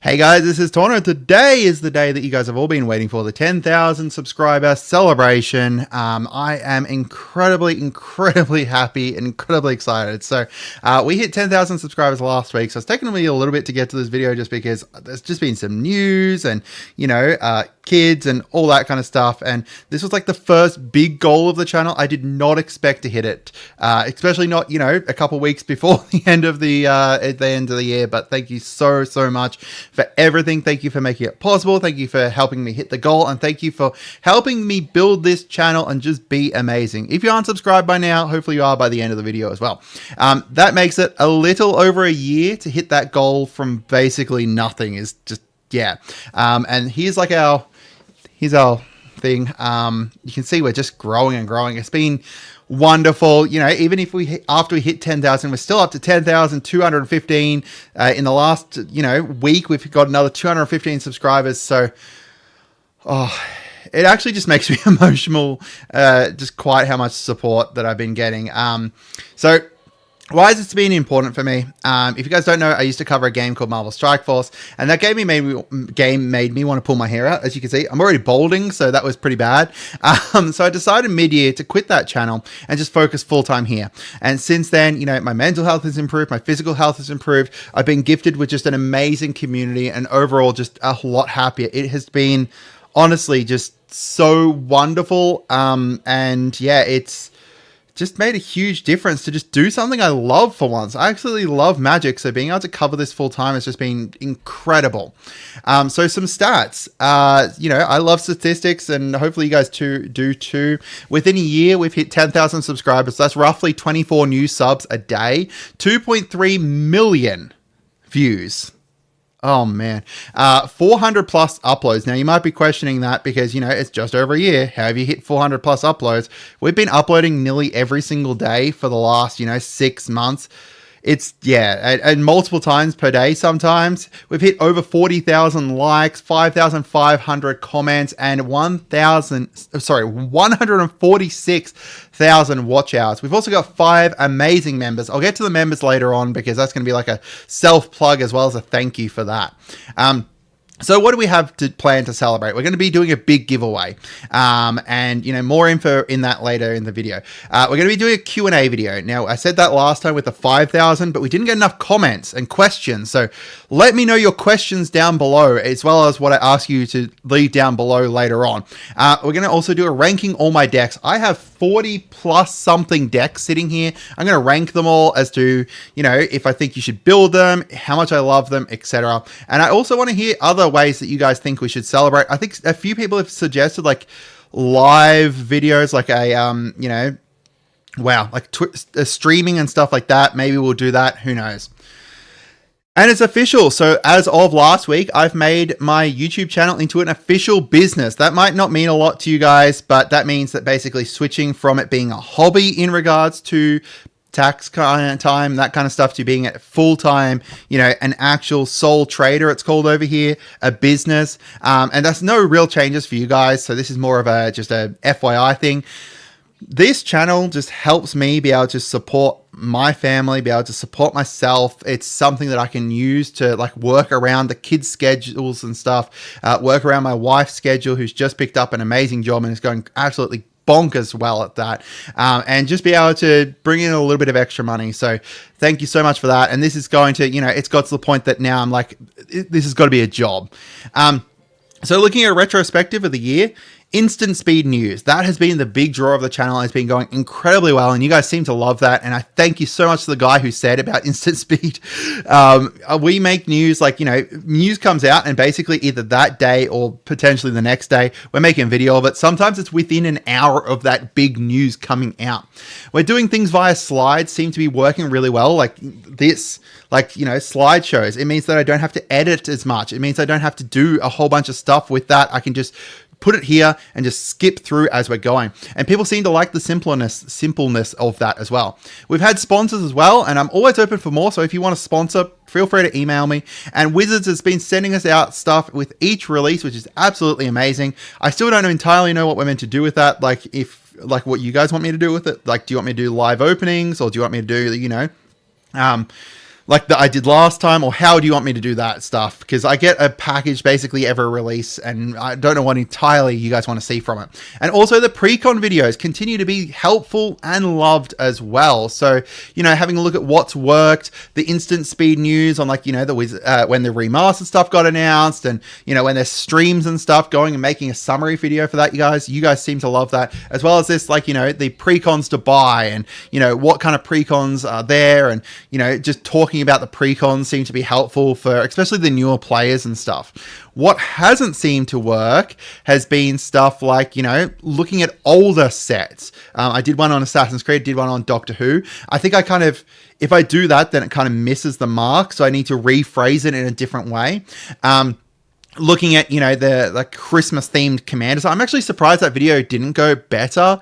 Hey guys, this is Tauna. Today is the day that you guys have all been waiting for, the 10,000 subscriber celebration. I am incredibly happy and incredibly excited. So we hit 10,000 subscribers last week, so it's taken me a little bit to get to this video just because there's just been some news and, kids and all that kind of stuff. And this was like the first big goal of the channel. I did not expect to hit it, especially not, a couple weeks before the end of the year. But thank you so much for everything. Thank you for making it possible. Thank you for helping me hit the goal, and thank you for helping me build this channel and just be amazing. If you aren't subscribed by now, hopefully you are by the end of the video as well. That makes it a little over a year to hit that goal from basically nothing. Is just, yeah. And here's our thing. You can see we're just growing and growing. It's been wonderful. Even if after we hit 10,000, we're still up to 10,215. In the last, week, we've got another 215 subscribers. So, it actually just makes me emotional, just quite how much support that I've been getting. So why has this been important for me? If you guys don't know, I used to cover a game called Marvel Strike Force, and that game made me want to pull my hair out. As you can see, I'm already balding, so that was pretty bad. So I decided mid-year to quit that channel and just focus full-time here. And since then, my mental health has improved, my physical health has improved. I've been gifted with just an amazing community, and overall just a lot happier. It has been honestly just so wonderful. And yeah, it's just made a huge difference to just do something I love for once. I absolutely love Magic, so being able to cover this full time has just been incredible. So some stats. I love statistics, and hopefully you guys do too. Within a year, we've hit 10,000 subscribers. That's roughly 24 new subs a day, 2.3 million views. Oh man, 400 plus uploads. Now you might be questioning that because, it's just over a year. How have you hit 400 plus uploads? We've been uploading nearly every single day for the last, 6 months. It's, yeah, and multiple times per day sometimes. We've hit over 40,000 likes, 5,500 comments, and 146,000 watch hours. We've also got 5 amazing members. I'll get to the members later on because that's going to be like a self-plug as well as a thank you for that. So what do we have to plan to celebrate? We're going to be doing a big giveaway, and more info in that later in the video. We're going to be doing a Q&A video. Now, I said that last time with the 5,000, but we didn't get enough comments and questions. So let me know your questions down below, as well as what I ask you to leave down below later on. We're going to also do a ranking all my decks. I have 40 plus something decks sitting here. I'm going to rank them all as to, if I think you should build them, how much I love them, etc. And I also want to hear other ways that you guys think we should celebrate. I think a few people have suggested like live videos, like a streaming and stuff like that. Maybe we'll do that. Who knows? And it's official. So as of last week, I've made my YouTube channel into an official business. That might not mean a lot to you guys, but that means that basically switching from it being a hobby in regards to tax kind of time, that kind of stuff, to being a full-time, an actual sole trader, it's called over here, a business. And that's no real changes for you guys. So this is more of just a FYI thing. This channel just helps me be able to support my family, be able to support myself. It's something that I can use to work around the kids' schedules and stuff, work around my wife's schedule, who's just picked up an amazing job and is going absolutely bonkers well at that, and just be able to bring in a little bit of extra money. So thank you so much for that. And this is going to, it's got to the point that now I'm like, this has got to be a job. So looking at a retrospective of the year, instant speed news. That has been the big draw of the channel. It's been going incredibly well, and you guys seem to love that. And I thank you so much to the guy who said about instant speed. We make news news comes out, and basically either that day or potentially the next day, we're making a video of it. Sometimes it's within an hour of that big news coming out. We're doing things via slides, seem to be working really well. Like this, slideshows. It means that I don't have to edit as much. It means I don't have to do a whole bunch of stuff with that. I can just put it here and just skip through as we're going. And people seem to like the simpleness of that as well. We've had sponsors as well, and I'm always open for more. So if you want to sponsor, feel free to email me. And Wizards has been sending us out stuff with each release, which is absolutely amazing. I still don't entirely know what we're meant to do with that. What you guys want me to do with it. Do you want me to do live openings, or do you want me to do, like that I did last time, or how do you want me to do that stuff? Because I get a package basically every release, and I don't know what entirely you guys want to see from it. And also the pre-con videos continue to be helpful and loved as well. So, you know, having a look at what's worked, the instant speed news on, like, you know, when the remastered stuff got announced, and, you know, when there's streams and stuff, going and making a summary video for that, you guys seem to love that, as well as this, like, you know, the pre-cons to buy, and, you know, what kind of pre-cons are there, and, you know, just talking about the pre-cons seem to be helpful for especially the newer players and stuff. What hasn't seemed to work has been stuff like, you know, looking at older sets. I did one on Assassin's Creed, did one on Doctor Who. I think I kind of, if I do that, then it kind of misses the mark. So I need to rephrase it in a different way. Looking at, you know, the Christmas themed commanders. I'm actually surprised that video didn't go better.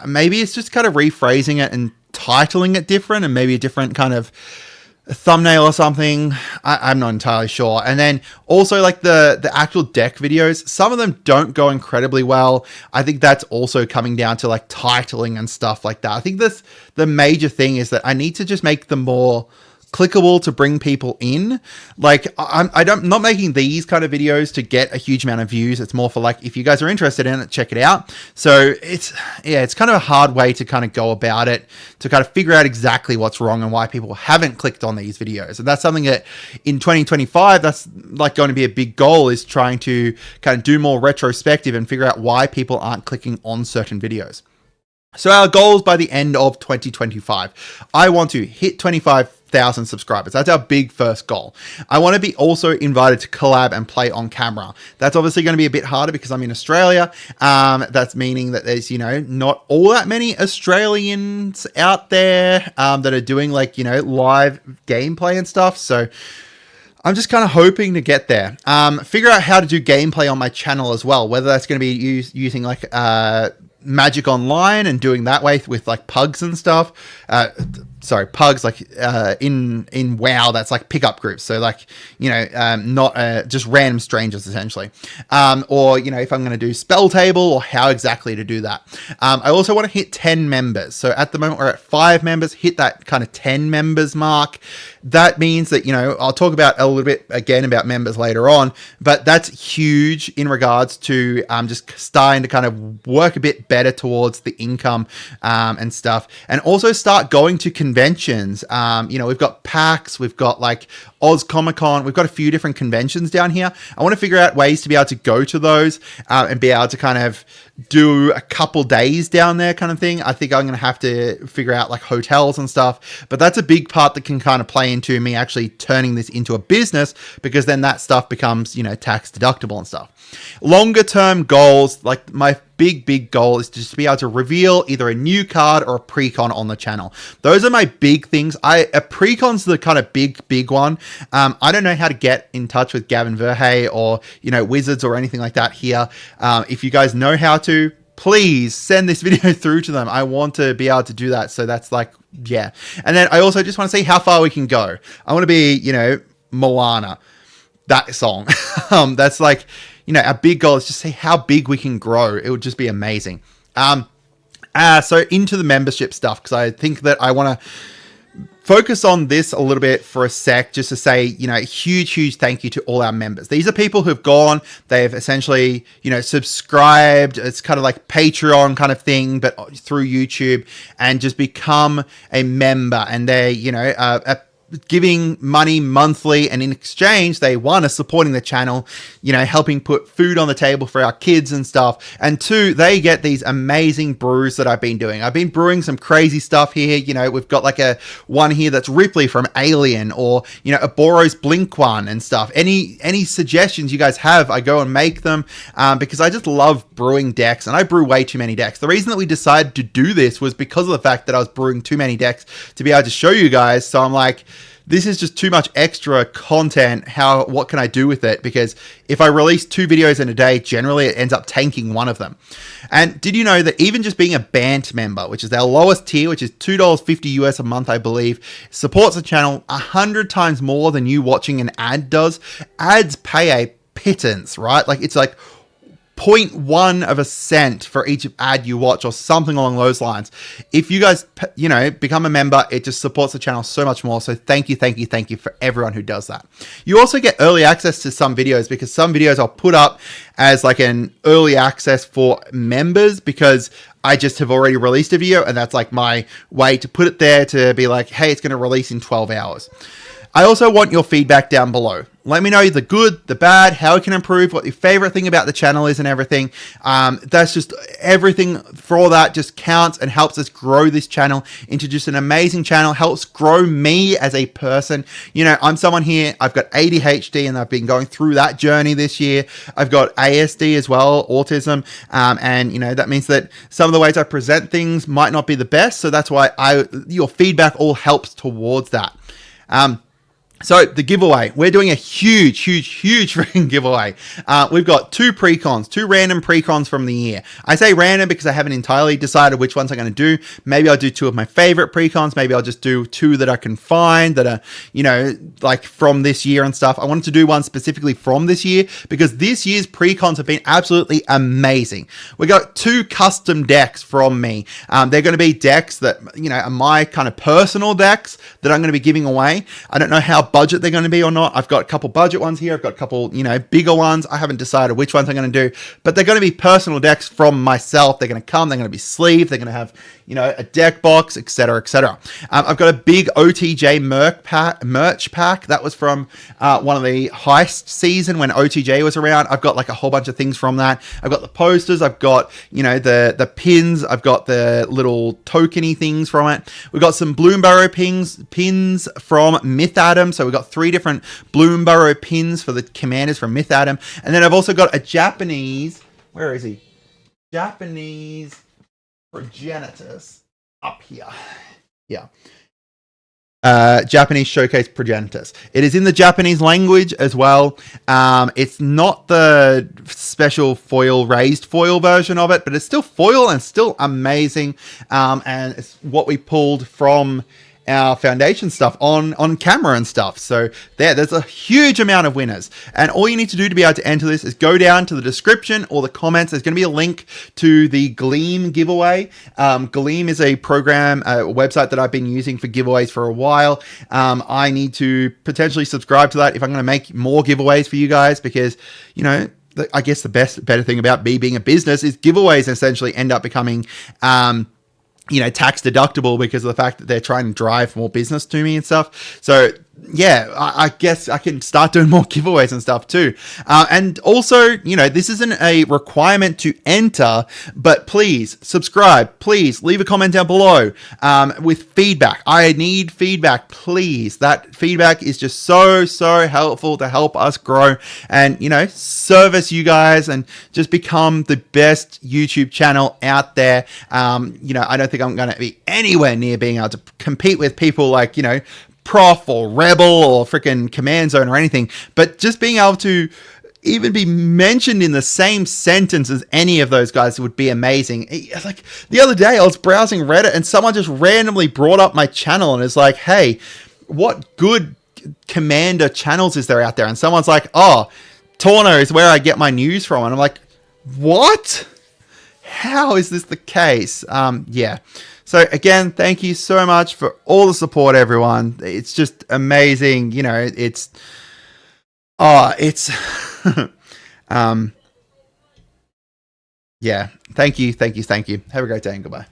Maybe it's just kind of rephrasing it and titling it different, and maybe a different kind of thumbnail or something. I'm not entirely sure. And then also, like, the actual deck videos, some of them don't go incredibly well. I think that's also coming down to, like, titling and stuff like that. I think the major thing is that I need to just make them more clickable to bring people in. Like, I'm not making these kind of videos to get a huge amount of views. It's more for, like, if you guys are interested in it, check it out. So it's kind of a hard way to kind of go about it, to kind of figure out exactly what's wrong and why people haven't clicked on these videos. And that's something that in 2025, that's like going to be a big goal, is trying to kind of do more retrospective and figure out why people aren't clicking on certain videos. So our goals by the end of 2025, I want to hit 25,000 subscribers. That's our big first goal. I want to be also invited to collab and play on camera. That's obviously going to be a bit harder because I'm in Australia. That's meaning that there's, you know, not all that many Australians out there that are doing, like, you know, live gameplay and stuff. So I'm just kind of hoping to get there. Figure out how to do gameplay on my channel as well, whether that's going to be using, like, Magic Online and doing that way with, like, pugs and stuff. Pugs, like, in WoW, that's like pickup groups. So, like, you know, not just random strangers, essentially. Or, you know, if I'm going to do spell table, or how exactly to do that. I also want to hit 10 members. So at the moment we're at 5 members, hit that kind of 10 members mark. That means that, you know, I'll talk about a little bit again about members later on, but that's huge in regards to just starting to kind of work a bit better towards the income and stuff, and also start going to conventions. You know, we've got PAX, we've got, like, Oz Comic Con, we've got a few different conventions down here. I want to figure out ways to be able to go to those and be able to kind of do a couple days down there, kind of thing. I think I'm going to have to figure out, like, hotels and stuff, but that's a big part that can kind of play into me actually turning this into a business, because then that stuff becomes, you know, tax deductible and stuff. Longer term goals, like, my big goal is just to be able to reveal either a new card or a pre-con on the channel. Those are my big things. A pre-con's the kind of big one. I don't know how to get in touch with Gavin Verhey or, you know, Wizards or anything like that here. If you guys know how to, please send this video through to them. I want to be able to do that. So that's, like, yeah. And then I also just want to see how far we can go. I want to be, you know, Moana, that song. That's, like, you know, our big goal is just see how big we can grow. It would just be amazing. So into the membership stuff, because I think that I want to focus on this a little bit for a sec, just to say, you know, huge thank you to all our members. These are people who've gone, they've essentially, you know, subscribed. It's kind of like Patreon kind of thing, but through YouTube, and just become a member. And they, you know, giving money monthly, and in exchange they, one, are supporting the channel, you know, helping put food on the table for our kids and stuff, and two, they get these amazing brews that I've been doing. I've been brewing some crazy stuff here. You know, we've got like a one here that's Ripley from Alien, or, you know, a Boros Blink one and stuff. Any suggestions you guys have, I go and make them, because I just love brewing decks, and I brew way too many decks. The reason that we decided to do this was because of the fact that I was brewing too many decks to be able to show you guys. So I'm like, this is just too much extra content. What can I do with it? Because if I release 2 videos in a day, generally it ends up tanking one of them. And did you know that even just being a Bant member, which is our lowest tier, which is $2.50 US a month, I believe, supports the channel 100 times more than you watching an ad does. Ads pay a pittance, right? Like, it's like 0.1% for each ad you watch or something along those lines. If you guys, become a member, it just supports the channel so much more. So thank you for everyone who does that. You also get early access to some videos, because some videos I'll put up as like an early access for members, because I just have already released a video, and that's like my way to put it there to be like, hey, it's going to release in 12 hours. I also want your feedback down below. Let me know the good, the bad, how it can improve, what your favorite thing about the channel is and everything. That's just everything for all that just counts and helps us grow this channel into just an amazing channel, helps grow me as a person. I'm someone here, I've got ADHD and I've been going through that journey this year. I've got ASD as well, autism. And that means that some of the ways I present things might not be the best. So that's why your feedback all helps towards that. So the giveaway, we're doing a huge freaking giveaway. We've got two random pre-cons from the year. I say random because I haven't entirely decided which ones I'm going to do. Maybe I'll do two of my favorite pre-cons. Maybe I'll just do two that I can find that are, like from this year and stuff. I wanted to do one specifically from this year because this year's pre-cons have been absolutely amazing. We got two custom decks from me. They're going to be decks that, are my kind of personal decks that I'm going to be giving away. I don't know how budget they're going to be or not. I've got a couple budget ones here. I've got a couple, bigger ones. I haven't decided which ones I'm going to do, but they're going to be personal decks from myself. They're going to come, they're going to be sleeved. They're going to have, a deck box, etc., etc. I've got a big OTJ merch pack. That was from one of the heist season when OTJ was around. I've got like a whole bunch of things from that. I've got the posters. I've got, the pins. I've got the little tokeny things from it. We've got some Bloomburrow pins from Myth Adam. So we've got 3 different Bloomburrow pins for the commanders from Myth Adam. And then I've also got a Japanese, where is he? Japanese Progenitus up here. Yeah. Japanese Showcase Progenitus. It is in the Japanese language as well. It's not the special raised foil version of it, but it's still foil and still amazing. And it's what we pulled from our foundation stuff on camera and stuff. So there's a huge amount of winners, and all you need to do to be able to enter this is go down to the description or the comments. There's going to be a link to the Gleam giveaway. Gleam is a program, a website that I've been using for giveaways for a while. I need to potentially subscribe to that if I'm going to make more giveaways for you guys, because I guess the better thing about me being a business is giveaways essentially end up becoming tax deductible because of the fact that they're trying to drive more business to me and stuff. So yeah, I guess I can start doing more giveaways and stuff too. And also, this isn't a requirement to enter, but please subscribe. Please leave a comment down below with feedback. I need feedback, please. That feedback is just so helpful to help us grow and, service you guys and just become the best YouTube channel out there. I don't think I'm going to be anywhere near being able to compete with people like, Prof or Rebel or freaking Command Zone or anything, but just being able to even be mentioned in the same sentence as any of those guys would be amazing. Like the other day I was browsing Reddit and someone just randomly brought up my channel and is like, hey, what good Commander channels is there out there? And someone's like, oh, Tauna is where I get my news from. And I'm like, what? How is this the case? Yeah. So again, thank you so much for all the support, everyone. It's just amazing. Yeah. Thank you. Have a great day and goodbye.